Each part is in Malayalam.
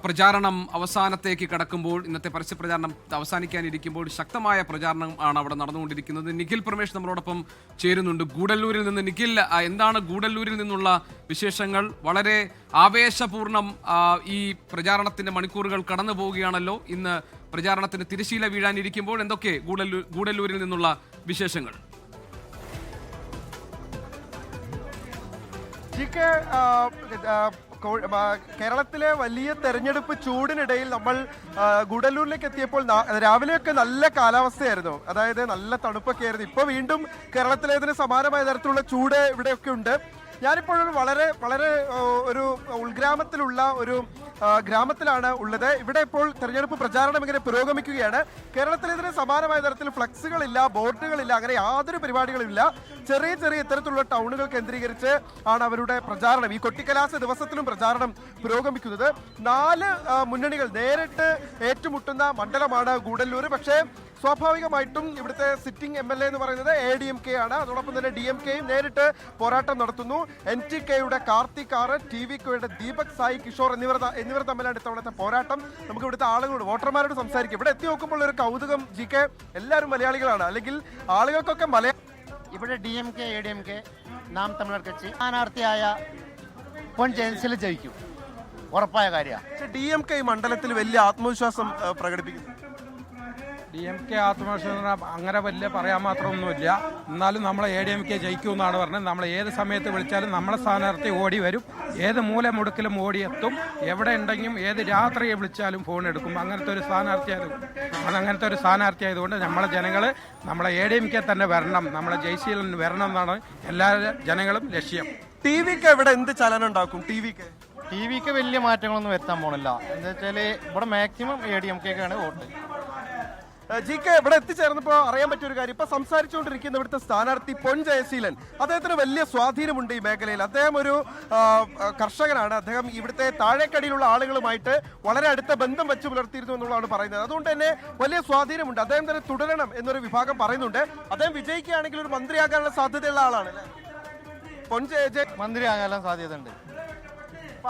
പ്രചാരണം അവസാനത്തേക്ക് കടക്കുമ്പോൾ ഇന്നത്തെ പരസ്യ പ്രചാരണം അവസാനിക്കാനിരിക്കുമ്പോൾ ശക്തമായ പ്രചാരണം ആണ് അവിടെ നടന്നുകൊണ്ടിരിക്കുന്നത്. നിഖിൽ പ്രമേഷ് നമ്മളോടൊപ്പം ചേരുന്നുണ്ട് ഗൂഡല്ലൂരിൽ നിന്ന്. നിഖിൽ, എന്താണ് ഗൂഡല്ലൂരിൽ നിന്നുള്ള വിശേഷങ്ങൾ? വളരെ ആവേശപൂർണ്ണം ഈ പ്രചാരണത്തിന്റെ മണിക്കൂറുകൾ കടന്നു പോവുകയാണല്ലോ. ഇന്ന് പ്രചാരണത്തിന് തിരശീല വീഴാനിരിക്കുമ്പോൾ എന്തൊക്കെ ഗൂഡല്ലൂരിൽ നിന്നുള്ള വിശേഷങ്ങൾ? കേരളത്തിലെ വലിയ തെരഞ്ഞെടുപ്പ് ചൂടിനിടയിൽ നമ്മൾ ഗൂഡല്ലൂരിലേക്ക് എത്തിയപ്പോൾ രാവിലെയൊക്കെ നല്ല കാലാവസ്ഥയായിരുന്നു, അതായത് നല്ല തണുപ്പൊക്കെ ആയിരുന്നു. ഇപ്പോൾ വീണ്ടും കേരളത്തിലേതിന് സമാനമായ തരത്തിലുള്ള ചൂട് ഇവിടെയൊക്കെ ഉണ്ട്. ഞാനിപ്പോഴൊരു വളരെ വളരെ ഒരു ഉൾഗ്രാമത്തിലുള്ള ഒരു ഗ്രാമത്തിലാണ് ഉള്ളത്. ഇവിടെ ഇപ്പോൾ തെരഞ്ഞെടുപ്പ് പ്രചാരണം ഇങ്ങനെ പുരോഗമിക്കുകയാണ്. കേരളത്തിലേതിന് സമാനമായ തരത്തിൽ ഫ്ലക്സുകളില്ല, ബോർഡുകളില്ല, അങ്ങനെ യാതൊരു പരിപാടികളുമില്ല. ചെറിയ ചെറിയ ഇത്തരത്തിലുള്ള ടൗണുകൾ കേന്ദ്രീകരിച്ച് ആണ് അവരുടെ പ്രചാരണം. ഈ കൊട്ടിക്കലാശ ദിവസത്തിലും പ്രചാരണം പുരോഗമിക്കുന്നത്. 4 മുന്നണികൾ നേരിട്ട് ഏറ്റുമുട്ടുന്ന മണ്ഡലമാണ് ഗൂഡല്ലൂർ. പക്ഷേ സ്വാഭാവികമായിട്ടും ഇവിടുത്തെ സിറ്റിംഗ് MLA എന്ന് പറയുന്നത് ADMK ആണ്. അതോടൊപ്പം തന്നെ DMKയും നേരിട്ട് പോരാട്ടം നടത്തുന്നു. NTKയുടെ കാർത്തിക് ആർ, TVKയുടെ ദീപക് സായി കിഷോർ എന്നിവർ തമ്മിലാണ് ഇത്തവണത്തെ പോരാട്ടം. നമുക്ക് ഇവിടുത്തെ ആളുകളോട്, വോട്ടർമാരോട് സംസാരിക്കും. ഇവിടെ എത്തി നോക്കുമ്പോൾ ഒരു കൗതുകം, GK എല്ലാവരും മലയാളികളാണ്, അല്ലെങ്കിൽ ആളുകൾക്കൊക്കെ ഇവിടെ DMK ADMK നാം തമിഴ്നാട് കക്ഷി സ്ഥാനാർത്ഥിയായ പൊൻ ജയൻസിൽ ജയിക്കും, ഉറപ്പായ കാര്യമാണ്. DMK ഈ മണ്ഡലത്തിൽ വലിയ ആത്മവിശ്വാസം പ്രകടിപ്പിക്കുന്നു. DMK ആത്മവിശ്വാസം അങ്ങനെ വലിയ പറയാൻ മാത്രമൊന്നുമില്ല. എന്നാലും നമ്മളെ ADMK ജയിക്കുമെന്നാണ് പറഞ്ഞത്. നമ്മൾ ഏത് സമയത്ത് വിളിച്ചാലും നമ്മളെ സ്ഥാനാർത്ഥി ഓടി വരും, ഏത് മൂലമുടുക്കിലും ഓടിയെത്തും. എവിടെ ഉണ്ടെങ്കിലും ഏത് രാത്രിയെ വിളിച്ചാലും ഫോൺ എടുക്കും. അങ്ങനത്തെ ഒരു സ്ഥാനാർത്ഥി ആയതുകൊണ്ട് നമ്മളെ ജനങ്ങൾ നമ്മളെ ADMK തന്നെ വരണം, നമ്മളെ ജയിശീലൻ വരണം എന്നാണ് എല്ലാ ജനങ്ങളും ലക്ഷ്യം. TVK ഇവിടെ എന്ത് ചലനം ഉണ്ടാക്കും? TVK വലിയ മാറ്റങ്ങളൊന്നും വരുത്താൻ പോണില്ല. എന്താ വെച്ചാൽ ഇവിടെ മാക്സിമം ADMKക്കാണ് വോട്ട്. GK ഇവിടെ എത്തിച്ചേർന്നപ്പോൾ അറിയാൻ പറ്റിയൊരു കാര്യം, ഇപ്പൊ സംസാരിച്ചുകൊണ്ടിരിക്കുന്ന ഇവിടുത്തെ സ്ഥാനാർത്ഥി പൊൻ ജയശീലൻ, അദ്ദേഹത്തിന് വലിയ സ്വാധീനമുണ്ട് ഈ മേഖലയിൽ. അദ്ദേഹം ഒരു കർഷകനാണ്. അദ്ദേഹം ഇവിടുത്തെ താഴേക്കടിയിലുള്ള ആളുകളുമായിട്ട് വളരെ അടുത്ത ബന്ധം വെച്ച് പുലർത്തിയിരുന്നു എന്നുള്ളതാണ് പറയുന്നത്. അതുകൊണ്ട് തന്നെ വലിയ സ്വാധീനമുണ്ട്. അദ്ദേഹം തന്നെ തുടരണം എന്നൊരു വിഭാഗം പറയുന്നുണ്ട്. അദ്ദേഹം വിജയിക്കുകയാണെങ്കിൽ ഒരു മന്ത്രിയാകാനുള്ള സാധ്യതയുള്ള ആളാണ്. പൊൻ മന്ത്രിയാകാൻ സാധ്യതയുണ്ട്.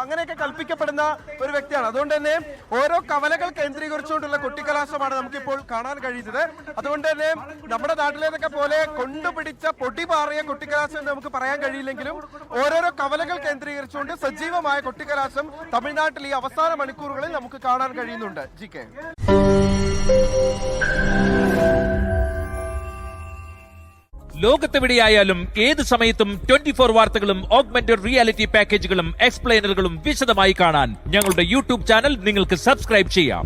അങ്ങനെയൊക്കെ കൽപ്പിക്കപ്പെടുന്ന ഒരു വ്യക്തിയാണ്. അതുകൊണ്ട് തന്നെ ഓരോ കവലകൾ കേന്ദ്രീകരിച്ചുകൊണ്ടുള്ള കൊട്ടിക്കലാശമാണ് നമുക്കിപ്പോൾ കാണാൻ കഴിയുന്നത്. അതുകൊണ്ട് തന്നെ നമ്മുടെ നാട്ടിലേതൊക്കെ പോലെ കൊണ്ടുപിടിച്ച പൊടി പാറിയ കൊട്ടിക്കലാശം എന്ന് നമുക്ക് പറയാൻ കഴിയില്ലെങ്കിലും ഓരോരോ കവലകൾ കേന്ദ്രീകരിച്ചുകൊണ്ട് സജീവമായ കൊട്ടിക്കലാശം തമിഴ്നാട്ടിൽ ഈ അവസാന മണിക്കൂറുകളിൽ നമുക്ക് കാണാൻ കഴിയുന്നുണ്ട്. GK ലോകത്തെവിടെയായാലും ഏത് സമയത്തും 24 വാർത്തകളും ഓഗ്മെന്റഡ് റിയാലിറ്റി പാക്കേജുകളും എക്സ്പ്ലെയിനറുകളും വിശദമായി കാണാൻ ഞങ്ങളുടെ YouTube ചാനൽ നിങ്ങൾക്ക് സബ്സ്ക്രൈബ് ചെയ്യാം.